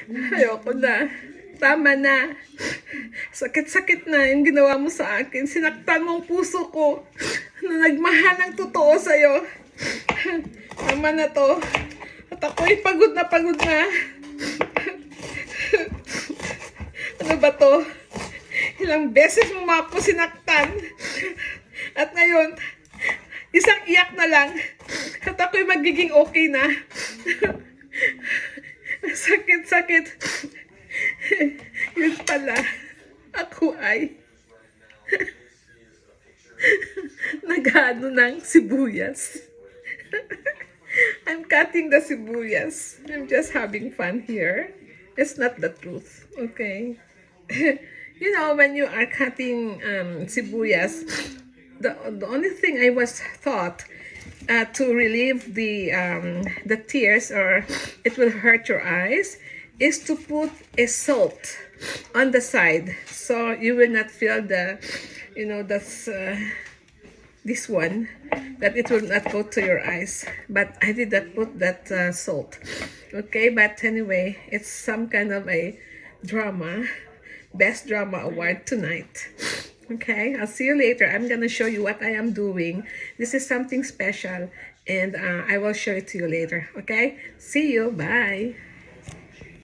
Ayoko na. Tama na. Sakit-sakit na yung ginawa mo sa akin. Sinaktan mo ang puso ko na nagmahal ng totoo sa'yo. Tama na to. At ako'y pagod na pagod na. Ano ba to? Ilang beses mo ako sinaktan. At ngayon, isang iyak na lang. At ako'y magiging okay na. Sakit-sakit. Yun pala. Ako ay nag-ano ng sibuyas. I'm cutting the sibuyas. I'm just having fun here. It's not the truth. Okay. You know, when you are cutting sibuyas, the only thing I was taught to relieve the tears, or it will hurt your eyes, is to put a salt on the side, so you will not feel the, you know, this one, that it will not go to your eyes. But I did not put that salt. Okay, but anyway, it's some kind of a drama. Best drama award tonight. Okay, I'll see you later. I'm gonna show you what I am doing. This is something special, and I will show it to you later. Okay, see you. Bye.